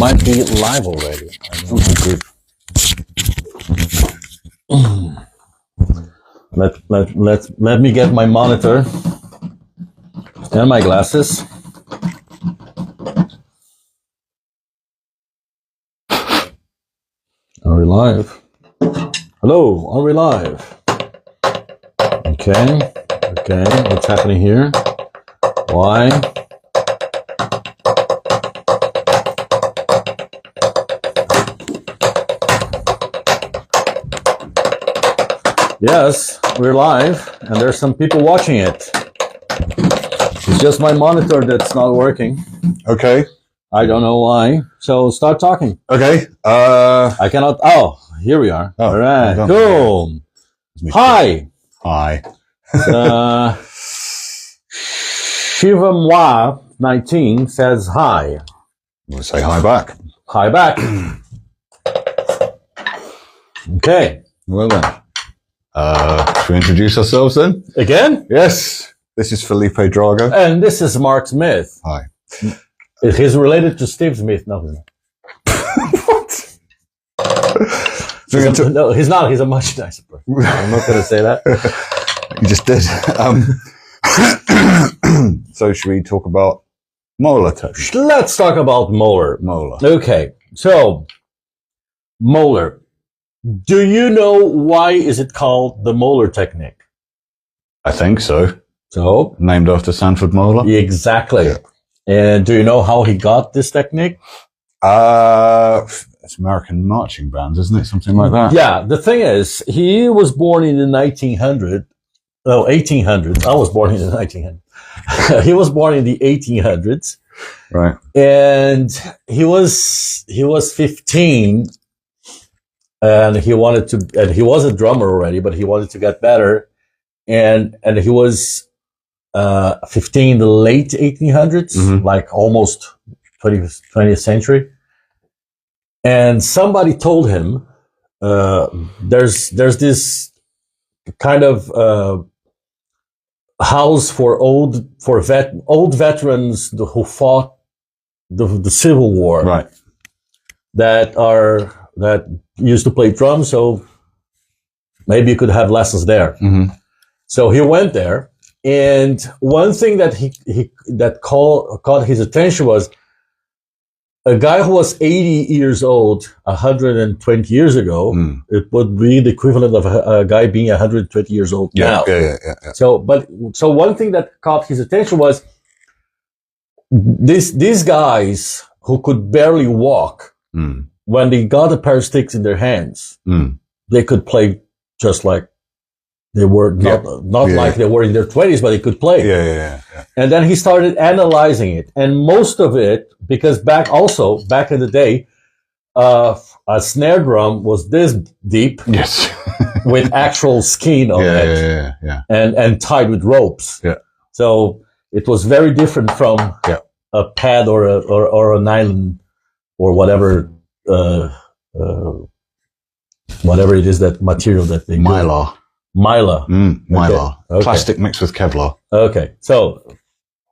might be live already. I don't know. Good. Let me get my monitor and my glasses. Are we live? Hello, are we live? Okay, what's happening here? Why? Yes, we're live, and there's some people watching it. It's just my monitor that's not working. Okay. I don't know why. So start talking. Okay. I cannot. Oh, here we are. Oh, all right. well Cool. Hi. Hi. Shivamwa19 says hi. We'll say hi back. Hi back. Okay. Well then. Should we introduce ourselves then? Again? Yes. This is Felipe Drago. And this is Mark Smith. Hi. He's related to Steve Smith. No, he's not. What? No, he's not. He's a much nicer person. I'm not going to say that. You just did. So should we talk about molar technique? Let's talk about molar. Molar. Okay. So, molar. Do you know why is it called the molar technique? I think so. So? Named after Sanford Molar? Exactly. Yeah. And do you know how he got this technique? It's American marching bands, isn't it? Something like that. Yeah. The thing is, he was born in the 1800s. I was born in the 1900s. He was born in the 1800s. Right. And he was 15, and he was a drummer already, but he wanted to get better. And he was 15 in the late 1800s, like almost 20th century. And somebody told him, there's this kind of house for old veterans who fought the Civil War, right? That used to play drums. So maybe you could have lessons there. Mm-hmm. So he went there. And one thing that that caught his attention was a guy who was 80 years old 120 years ago. It would be the equivalent of a guy being 120 years old now. Yeah. So one thing that caught his attention was these guys who could barely walk, when they got a pair of sticks in their hands, they could play just like they were not like they were in their 20s, but they could play. Yeah. And then he started analyzing it. And most of it, because back in the day, a snare drum was this deep. Yes. with actual skin on it. Yeah. And tied with ropes. Yeah. So it was very different from a pad or a nylon or whatever, whatever it is, that material that they Mylar. Mylar. Mylar. Okay. Plastic mixed with Kevlar. Okay. So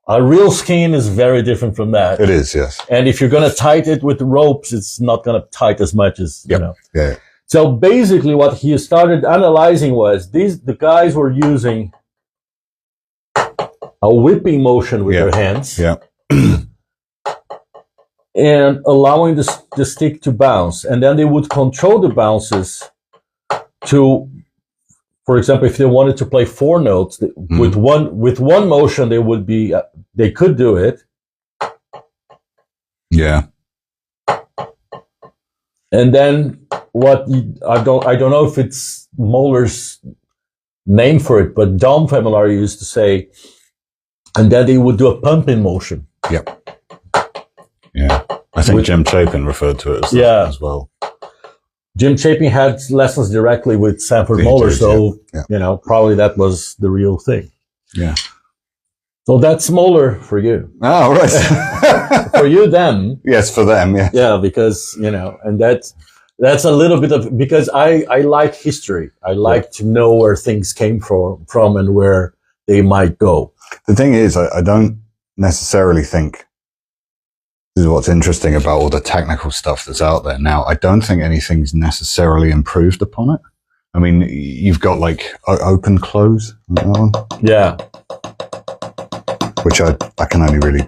a real skin is very different from that. It is, yes. And if you're going to tight it with ropes, it's not going to tight as much as, you know. Yeah. So basically what he started analyzing was the guys were using a whipping motion with their hands. Yeah. And allowing the stick to bounce. And then they would control the bounces to, for example, if they wanted to play 4 notes with one motion, they could do it. Yeah. And then I don't know if it's Molar's name for it, but Dom Familari used to say, and then they would do a pumping motion. Yep. Yeah. I think Jim Chapin referred to it as that as well. Jim Chapin had lessons directly with Sanford Molar, so probably that was the real thing. Yeah. So that's Molar for you. Oh, right. For you, them. Yes, for them, yeah. Yeah, because, and that's a little bit of, because I like history. I like to know where things came from and where they might go. The thing is, I don't necessarily think this is what's interesting about all the technical stuff that's out there now. I don't think anything's necessarily improved upon it. I mean, you've got like open close, yeah, which I can't really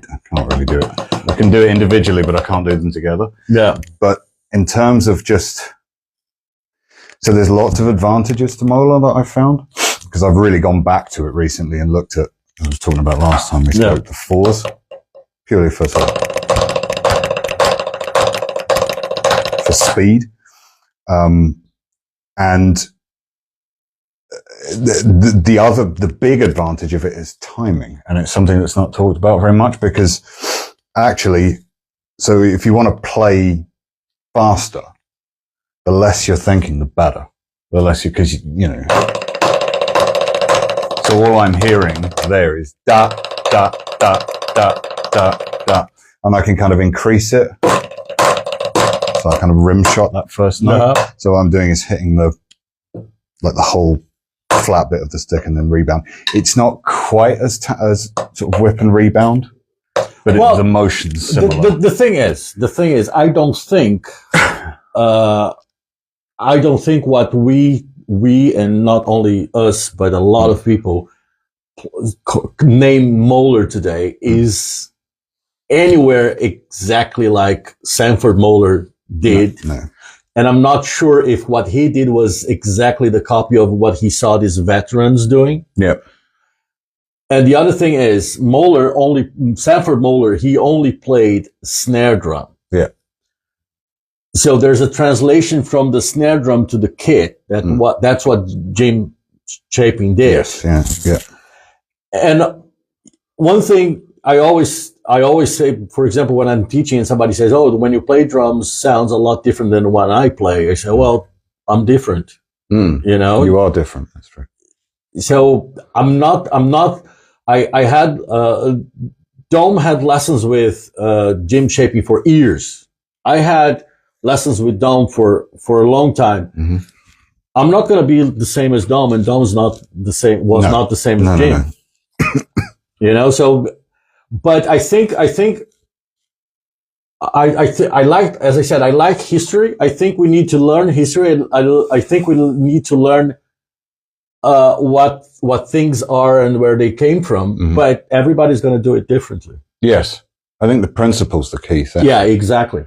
do it. I can do it individually, but I can't do them together. Yeah. But in terms of so there's lots of advantages to Molar that I've found, because I've really gone back to it recently and looked at, I was talking about last time we spoke, the fours, purely for speed. And the big advantage of it is timing. And it's something that's not talked about very much, because actually, so if you want to play faster, the less you're thinking, the better. The less because you know. So all I'm hearing there is da, da, da, da, da, da. And I can kind of increase it. So I kind of rim shot that first note. So what I'm doing is hitting the whole flat bit of the stick and then rebound. It's not quite as sort of whip and rebound, but the motion's similar. The thing is, I don't think what we and not only us, but a lot of people name Molar today is anywhere exactly like Sanford Molar did. No. And I'm not sure if what he did was exactly the copy of what he saw these veterans doing. Yeah. And the other thing is Sanford Molar, he only played snare drum. Yeah. So there's a translation from the snare drum to the kit. That's what Jim Chapin did. Yes. Yeah. And one thing I always say, for example, when I'm teaching and somebody says, "Oh, when you play drums, sounds a lot different than when I play," I say, "Well, I'm different." You know, you are different. That's true. So I had Dome had lessons with Jim Chapin for years. I had lessons with Dome for a long time. Mm-hmm. I'm not going to be the same as Dome, and Dome's not the same. Not the same as Jim. No. You know, so. But I think I like, as I said, I like history. I think we need to learn history. And I think we need to learn what things are and where they came from. Mm-hmm. But everybody's going to do it differently. Yes, I think the principle's the key thing. Yeah, exactly.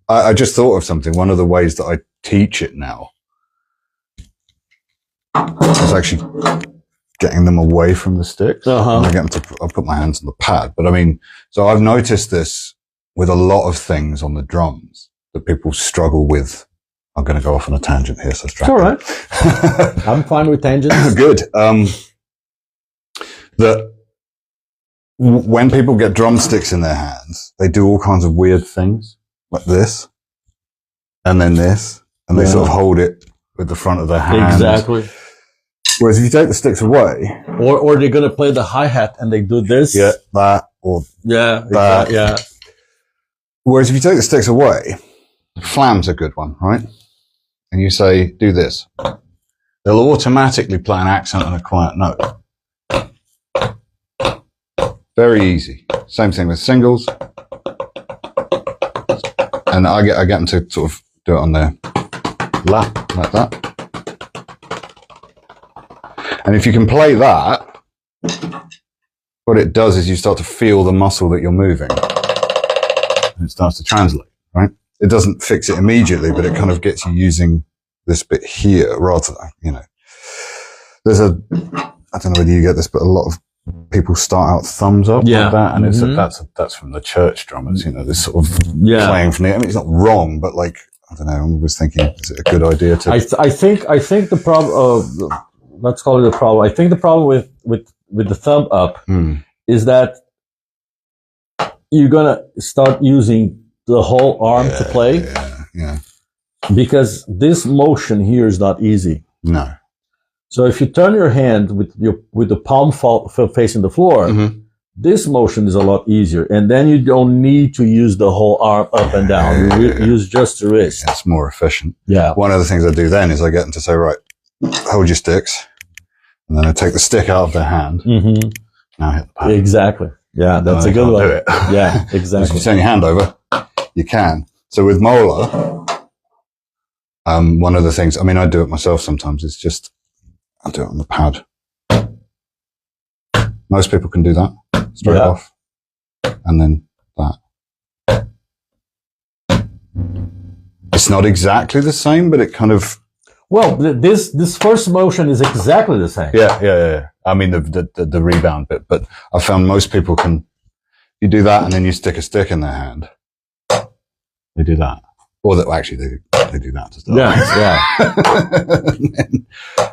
I just thought of something. One of the ways that I teach it now is actually getting them away from the sticks. And I get them I'll put my hands on the pad. But I mean, so I've noticed this with a lot of things on the drums that people struggle with. I'm going to go off on a tangent here, so strap in. All right. I'm fine with tangents. Good. That when people get drumsticks in their hands, they do all kinds of weird things, like this, and then this, and they sort of hold it with the front of their hand. Exactly. Whereas if you take the sticks away, or they're going to play the hi-hat and they do this, that, or that, yeah. Whereas if you take the sticks away, flam's a good one, right? And you say, do this. They'll automatically play an accent and a quiet note. Very easy. Same thing with singles. And I get them to sort of do it on their lap, like that. And if you can play that, what it does is you start to feel the muscle that you're moving. And it starts to translate, right? It doesn't fix it immediately, but it kind of gets you using this bit here rather than, you know. There's I don't know whether you get this, but a lot of people start out thumbs up like that. And that's from the church drummers, you know, this sort of playing from the, I mean, it's not wrong, but like, I don't know, I was thinking, is it a good idea to? I think the problem, let's call it a problem. I think the problem with the thumb up is that you're going to start using the whole arm to play. Yeah. Because this motion here is not easy. No. So if you turn your hand with the palm facing the floor, this motion is a lot easier. And then you don't need to use the whole arm up and down. You use just the wrist. Yeah, it's more efficient. Yeah. One of the things I do then is I get them to say, right, hold your sticks. And then I take the stick out of their hand. Now hit the pad. Exactly. Yeah, that's a good one. Yeah, exactly. If you turn your hand over, you can. So with molar, one of the things, I mean, I do it myself sometimes. It's just, I do it on the pad. Most people can do that straight off. And then that. It's not exactly the same, but it kind of... Well, this first motion is exactly the same. Yeah. I mean, the rebound bit, but I found most people can, you do that and then you stick a stick in their hand. They do that. Or that, actually, they do that to start.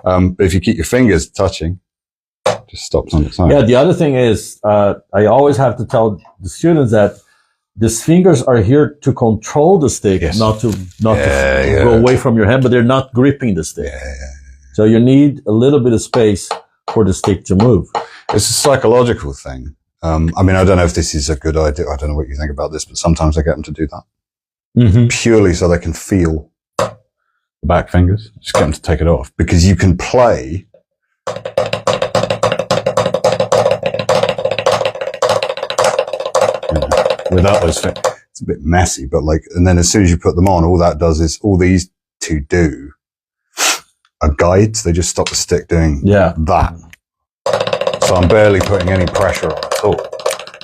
But if you keep your fingers touching, it just stops on its own. Yeah, the other thing is, I always have to tell the students that these fingers are here to control the stick, not to go away from your hand, but they're not gripping the stick. So you need a little bit of space for the stick to move. It's a psychological thing. I mean, I don't know if this is a good idea. I don't know what you think about this, but sometimes I get them to do that. Purely so they can feel the back fingers. Just get them to take it off, because you can play without those fingers. It's a bit messy, but like, and then as soon as you put them on, all that does is, all these two do are guides. They just stop the stick doing that. So I'm barely putting any pressure on at all.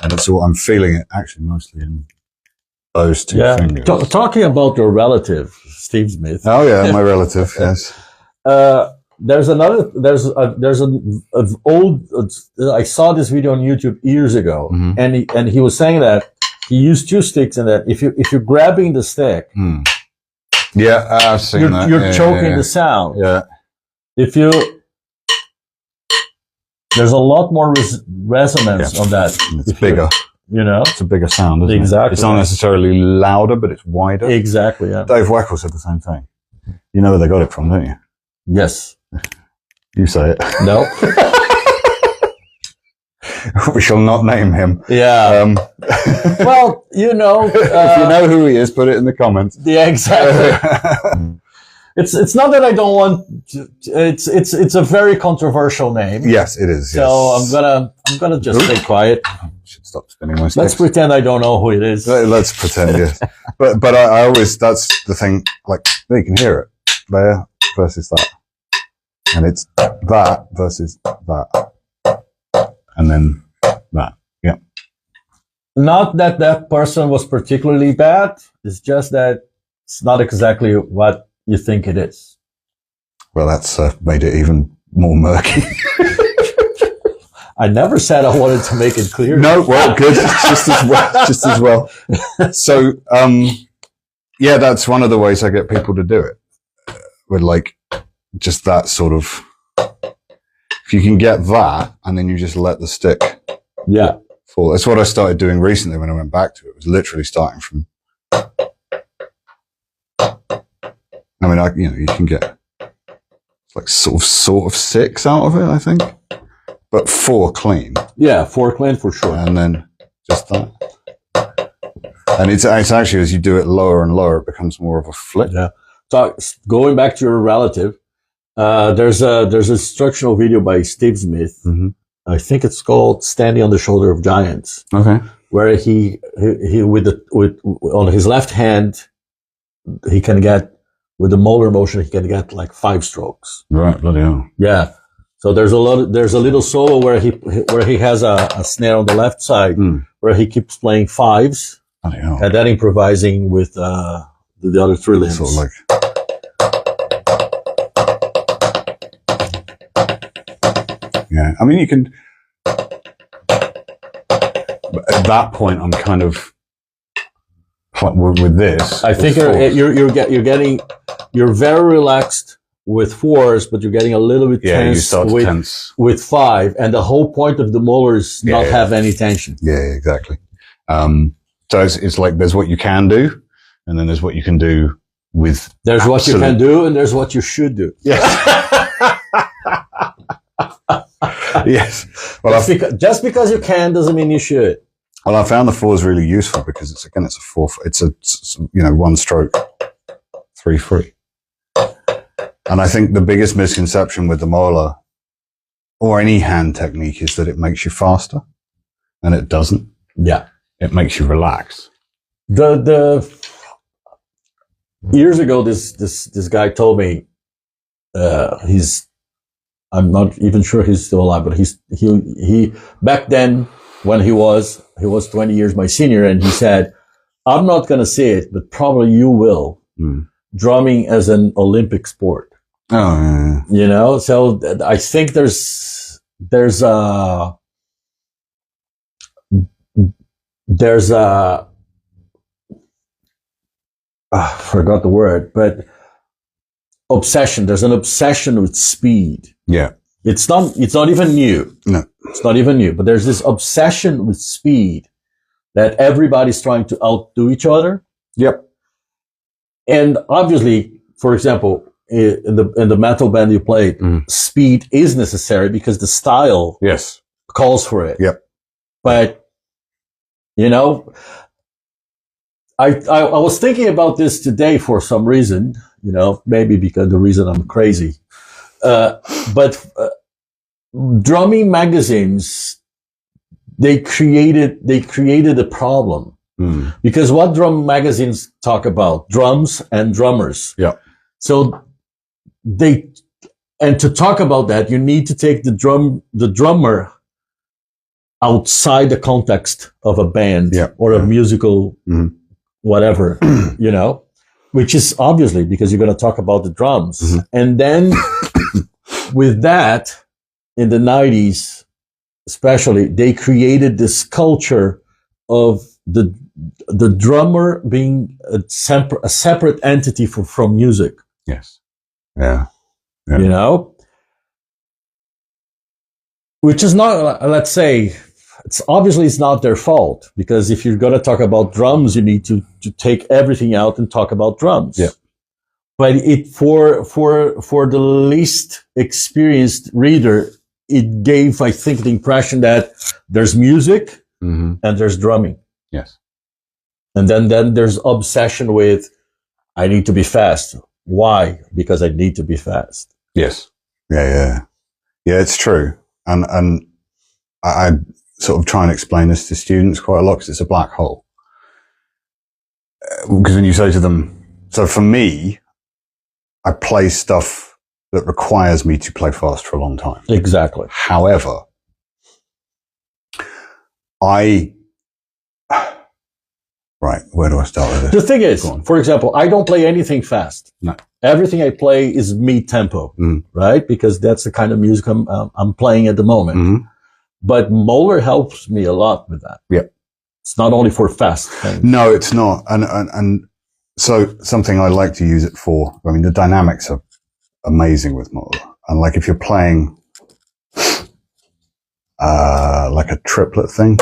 And it's all, I'm feeling it actually mostly in those two fingers. Talking about your relative, Steve Smith. Oh yeah, my relative, yes. There's an old, I saw this video on YouTube years ago, and he was saying that he used two sticks, and that if you're grabbing the stick, I've seen that. You're choking the sound. Yeah. If you, there's a lot more resonance on that. It's bigger. You know, it's a bigger sound, isn't it? It's not necessarily louder, but it's wider. Exactly. Yeah. Dave Weckl said the same thing. You know where they got it from, don't you? Yes. You say it. No. We shall not name him. Yeah. Well, you know, if you know who he is, put it in the comments. Yeah, exactly. It's not that I don't want to, it's a very controversial name. Yes, it is. So I'm gonna just stay quiet. Should stop spinning my sticks. Let's pretend I don't know who it is. Let's pretend, yes. But I always, that's the thing, like, you can hear it. There versus that. And it's that versus that. And then that. Yeah. Not that that person was particularly bad. It's just that it's not exactly what you think it is. Well, that's made it even more murky. I never said I wanted to make it clear. No, well, good. Just as well. So, yeah, that's one of the ways I get people to do it. With like, just that sort of, if you can get that, and then you just let the stick fall. That's what I started doing recently when I went back to it. It was literally starting from, I mean, you can get like sort of 6 out of it, I think. But 4 clean. Yeah, 4 clean for sure. And then just that. And it's actually, as you do it lower and lower, it becomes more of a flip. Yeah. So going back to your relative, there's an instructional video by Steve Smith. I think it's called "Standing on the Shoulder of Giants." Okay. Where he on his left hand, he can get, with the molar motion, he can get like 5 strokes. Right, bloody hell. Yeah. So there's a little solo where he has a snare on the left side where he keeps playing 5s and then improvising with the other 3 limbs. Sort of like, yeah. I mean, you can. At that point, I'm kind of with this. I think you're very relaxed with 4s, but you're getting a little bit tense, you start to tense with 5, and the whole point of the molar is not have any tension. Yeah, exactly. So it's like there's what you can do, and then there's what you can do with. There's what you can do, and there's what you should do. Yes. Yes. Well, just because you can doesn't mean you should. Well, I found the 4s really useful because it's a 4. It's a 1 stroke, 3 free. And I think the biggest misconception with the molar or any hand technique is that it makes you faster. and it doesn't. Yeah. It makes you relax. The years ago, this guy told me, I'm not even sure he's still alive, but he back then when he was 20 years my senior, and he said, I'm not going to say it, but probably you will. Drumming as an Olympic sport. Oh, yeah. So I think there's I forgot the word, but obsession. There's an obsession with speed. Yeah. It's not even new. No. It's not even new, but there's this obsession with speed that everybody's trying to outdo each other. Yep. And obviously, for example, in the metal band you played, speed is necessary because the style Yes. calls for it. Yep. But I was thinking about this today for some reason, maybe because the reason I'm crazy. But drumming magazines, they created a problem. Because what drum magazines talk about? Drums and drummers. Yeah. So to talk about that, you need to take the drummer outside the context of a band or a musical whatever, which is obviously because you're going to talk about the drums. And then with that, in the 90s, especially, they created this culture of the drummer being a separate entity from music. Yes. Yeah. Which is not, let's say, it's not their fault, because if you're going to talk about drums, you need to take everything out and talk about drums. Yeah. But for the least experienced reader, it gave, I think, the impression that there's music and there's drumming. Yes. And then there's obsession with, I need to be fast. Why? Because I need to be fast. Yes. Yeah. It's true. And I sort of try and explain this to students quite a lot because it's a black hole. Because when you say to them, so for me, I play stuff that requires me to play fast for a long time. Exactly. However, right, where do I start with this? The thing is, for example, I don't play anything fast. No. Everything I play is mid-tempo, right? Because that's the kind of music I'm playing at the moment. But Moeller helps me a lot with that. Yep. It's not only for fast things. No, it's not. And so something I like to use it for, I mean, the dynamics are amazing with Moeller. And like if you're playing like a triplet thing.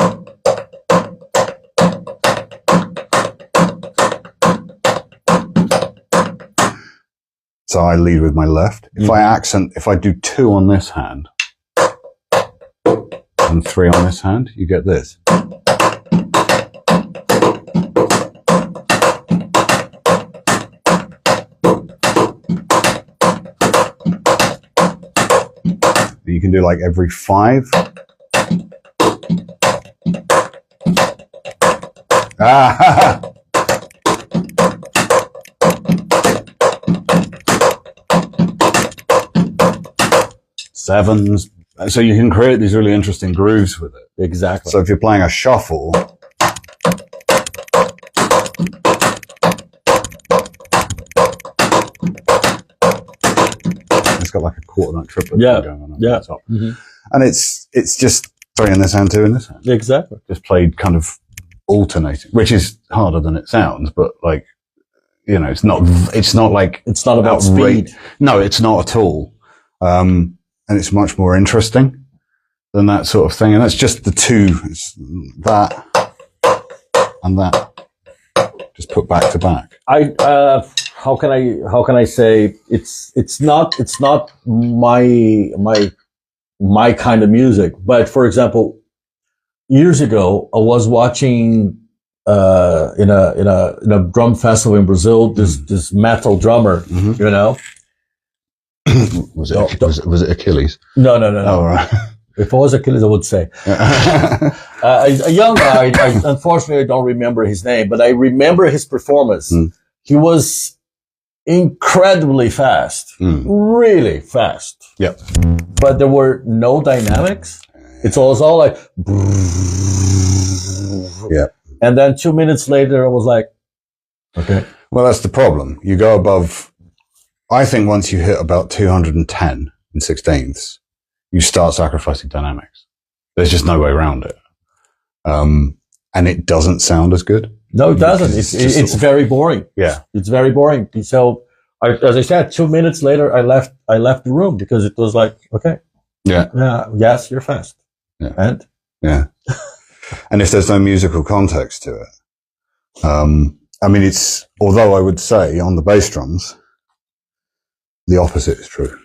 So I lead with my left. If I do 2 on this hand and 3 on this hand, you get this. You can do like every 5. Sevens. So you can create these really interesting grooves with it. Exactly. So if you're playing a shuffle, it's got like a quarter note triplet going on at the top. And it's just 3 in this hand, 2 in this hand. Exactly. Just played kind of alternating, which is harder than it sounds, but like, it's not about speed. No, it's not at all. And it's much more interesting than that sort of thing. And that's just the 2, it's that and that, just put back to back. How can I say it's not my kind of music. But for example, years ago, I was watching in a drum festival in Brazil this metal drummer, Was it Achilles? No. Oh, right. If I was Achilles, I would say. A young guy, unfortunately, I don't remember his name, but I remember his performance. He was incredibly fast, really fast. Yep. But there were no dynamics. It was all like, yeah. And then 2 minutes later, I was like, okay. Well, that's the problem. You go above, I think once you hit about 210 in sixteenths, you start sacrificing dynamics. There's just no way around it. And it doesn't sound as good. No, it doesn't. It's very boring. Yeah. It's very boring. So, as I said, 2 minutes later, I left the room because it was like, okay. Yeah. Yes, you're fast. Yeah. And? Yeah. And if there's no musical context to it, I mean, although I would say on the bass drums, the opposite is true.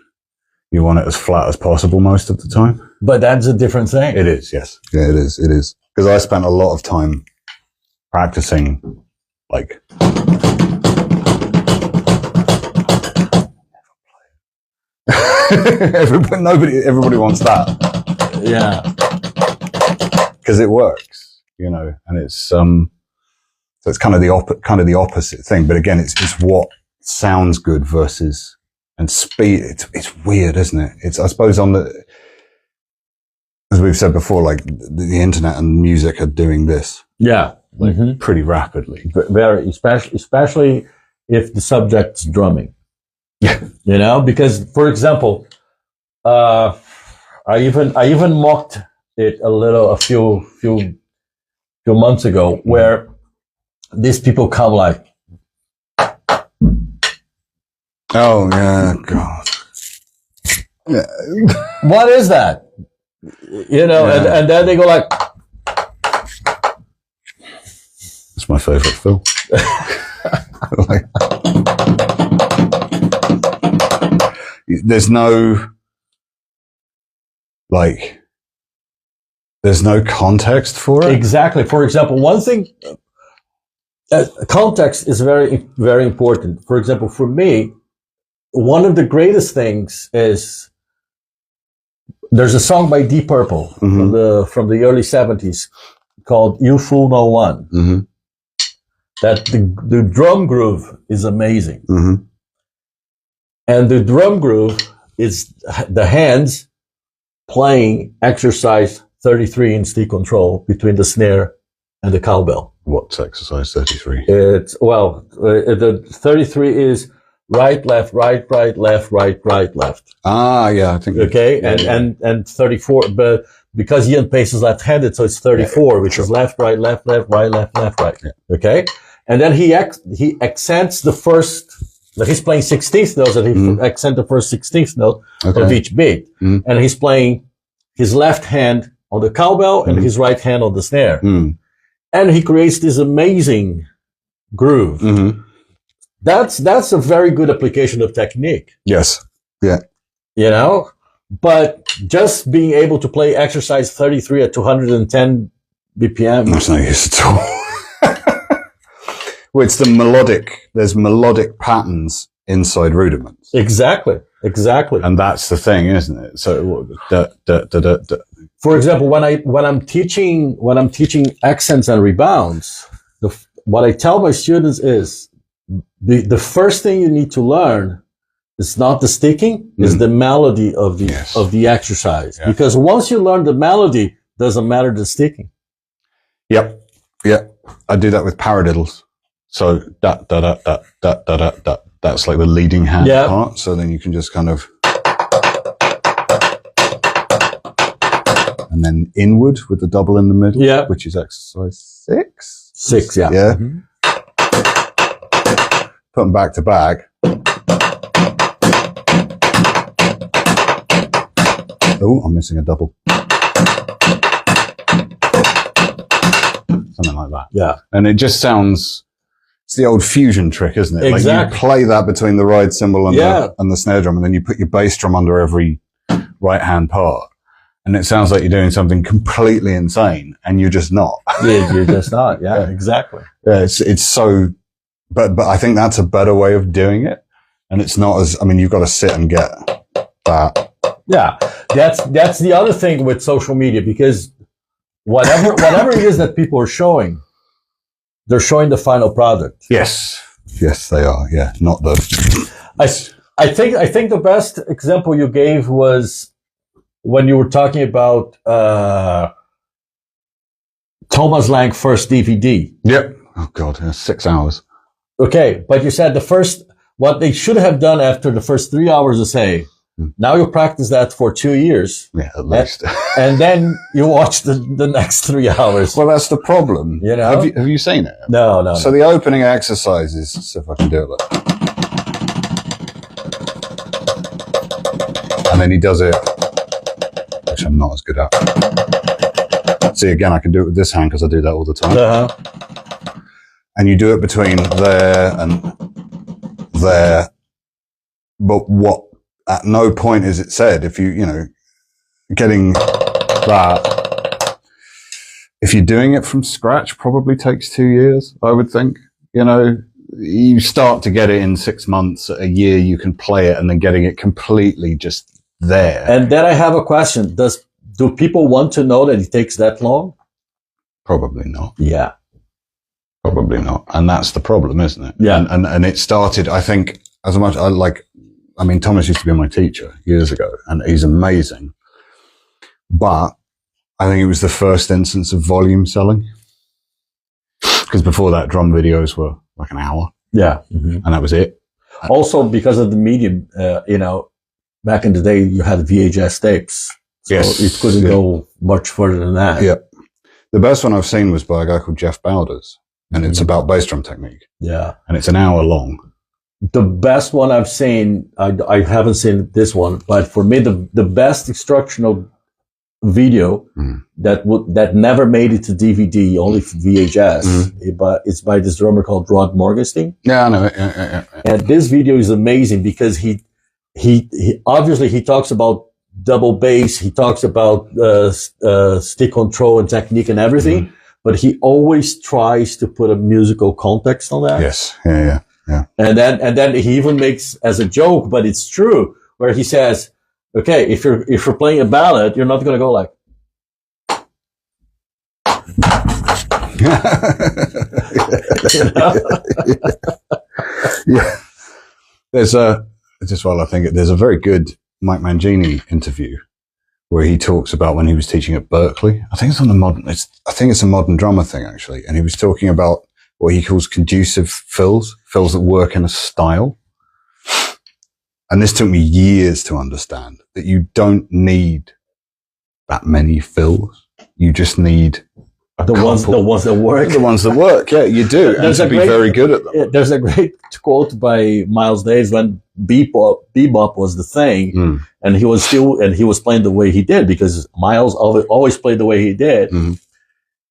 You want it as flat as possible most of the time. But that's a different thing. It is, yes. Yeah, it is. It is. Because I spent a lot of time practicing, like, everybody wants that. Yeah. Because it works, and it's, so it's kind of the opposite thing. But again, it's what sounds good versus, and speed. It's weird, isn't it? It's, I suppose, as we've said before, like the internet and music are doing this. Yeah. Like pretty rapidly. Very, especially if the subject's drumming. Yeah. Because, for example, I even mocked it a few months ago, where these people come like, oh yeah, God, yeah. What is that? And then they go like, it's my favorite film. Like, there's no context for it. Exactly. For example, one thing, context is very, very important. For example, for me, one of the greatest things is there's a song by Deep Purple from the early 70s called "You Fool No One." That the drum groove is amazing, and the drum groove is the hands playing exercise 33 in stick control between the snare and the cowbell. What's exercise 33? The 33 is right, left, right, right, left, right, right, left. Ah, yeah, I think. Okay, and 34, but because Ian Pace is left-handed, so it's 34, which is left, right, left, left, right, left, left, right. Yeah. Okay, and then he accents the first. Like he's playing 16th notes, and he accent the first 16th note of each beat, and he's playing his left hand on the cowbell and his right hand on the snare, and he creates this amazing groove. That's a very good application of technique. Yes. Yeah. But just being able to play exercise 33 at 210 BPM. That's no use at all. Well, it's there's melodic patterns inside rudiments. Exactly. And that's the thing, isn't it? So, for example, when I'm teaching accents and rebounds, what I tell my students is the first thing you need to learn is not the sticking, is the melody of the exercise. Yeah. Because once you learn the melody, doesn't matter the sticking. Yep. I do that with paradiddles. So that's like the leading hand part. So then you can just kind of, and then inward with the double in the middle, which is exercise 6. 6, yeah. Yeah. Put them back to back. Oh, I'm missing a double. Something like that. Yeah. And it just sounds, it's the old fusion trick, isn't it? Exactly. Like you play that between the ride cymbal and the snare drum, and then you put your bass drum under every right hand part. And it sounds like you're doing something completely insane, and you're just not. Yeah, you're just not. Yeah, exactly. Yeah, it's so, but I think that's a better way of doing it. And it's not as, I mean, you've got to sit and get that. Yeah, that's the other thing with social media, because whatever it is that people are showing, they're showing the final product. Yes, they are. Yeah, not the. I think the best example you gave was when you were talking about Thomas Lang first DVD. Yep. Oh God, 6 hours. Okay, but you said what they should have done after the first 3 hours is say, now you practice that for 2 years. Yeah, at least. And then you watch the next 3 hours. Well, that's the problem. You know? Have you seen it? No. So the opening exercises, see if I can do it. Look. And then he does it, which I'm not as good at. See, again, I can do it with this hand because I do that all the time. And you do it between there and there. But at no point is it said, if getting that, if you're doing it from scratch, probably takes 2 years, I would think. You start to get it in 6 months, a year, you can play it, and then getting it completely just there. And then I have a question. Do people want to know that it takes that long? Probably not. Yeah. Probably not. And that's the problem, isn't it? Yeah. And it started, I think, as much, Thomas used to be my teacher years ago, and he's amazing. But I think it was the first instance of volume selling. Because before that, drum videos were like an hour. Yeah. And that was it. Also, because of the medium, back in the day, you had VHS tapes. So it couldn't go much further than that. Yeah. The best one I've seen was by a guy called Jeff Bowders, and it's about bass drum technique. Yeah. And it's an hour long. The best one I've seen, I haven't seen this one, but for me, the best instructional video that never made it to DVD, only VHS, but it's by this drummer called Rod Morgenstein. Yeah, I know it. Yeah. And this video is amazing because he obviously he talks about double bass, he talks about stick control and technique and everything, but he always tries to put a musical context on that. Yes, yeah. And then he even makes as a joke, but it's true, where he says, okay, if you're playing a ballad, you're not going to go like. Yeah. There's a very good Mike Mangini interview where he talks about when he was teaching at Berkeley. I think it's a modern drummer thing actually, and he was talking about what he calls conducive fills that work in a style. And this took me years to understand that you don't need that many fills. You just need the ones that work. The ones that work, yeah, you do. And to be very good at them. There's a great quote by Miles Davis when bebop was the thing, and he was playing the way he did because Miles always played the way he did.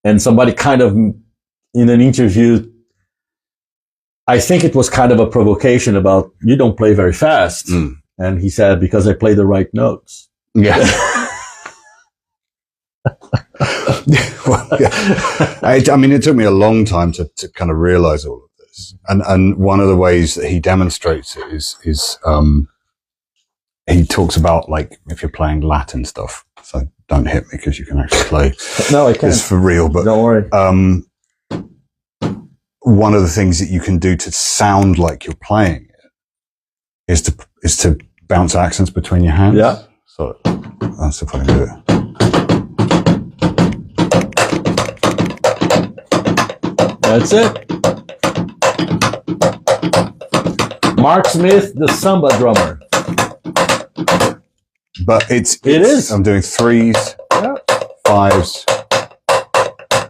And somebody kind of in an interview, I think it was kind of a provocation about you don't play very fast, and he said because I play the right notes. Yeah. Well, yeah. I mean, it took me a long time to kind of realize all of this. And one of the ways that he demonstrates it is he talks about like if you're playing Latin stuff. So don't hit me because you can actually play. No, I can't. It's for real, but don't worry. One of the things that you can do to sound like you're playing it is to bounce accents between your hands. Yeah. So that's if I can do it. That's it. Mark Smith, the samba drummer. But it is. I'm doing 3s, 5s,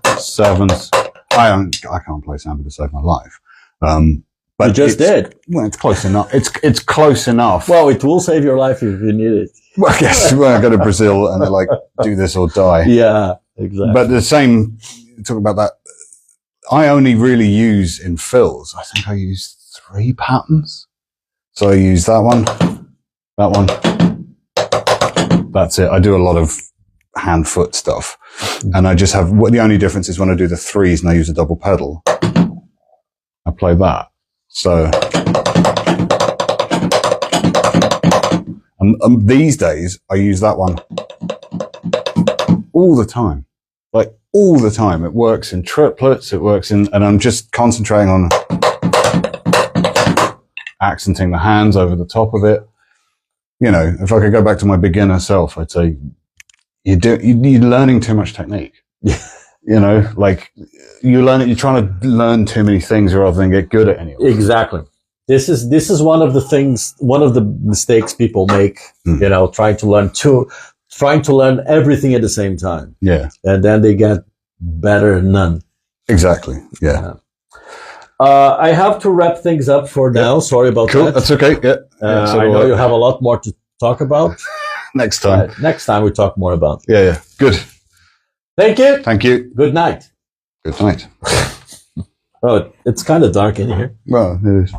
7s. I can't play samba to save my life. But you just did. Well, it's close enough. It's close enough. Well, it will save your life if you need it. Well, I guess when I go to Brazil and they're like, do this or die. Yeah, exactly. But the same, talk about that. I only really use in fills. I think I use 3 patterns. So I use that one. That's it. I do a lot of hand foot stuff. And I just have, the only difference is when I do the 3s and I use a double pedal, I play that. So, And these days, I use that one all the time. Like, all the time. It works in triplets, it works in, and I'm just concentrating on accenting the hands over the top of it. You know, if I could go back to my beginner self, I'd say, you're learning too much technique. You know, like, you're trying to learn too many things rather than get good at any of it. Exactly. This is one of the mistakes people make, you know, trying to learn everything at the same time. Yeah. And then they get better at none. Exactly. Yeah. I have to wrap things up for now. Sorry about that. That's okay. Yeah. I know you have a lot more to talk about. Next time. Next time we talk more about it. Yeah. Good. Thank you. Thank you. Good night. Good night. Oh, it's kind of dark in here. Well, it is.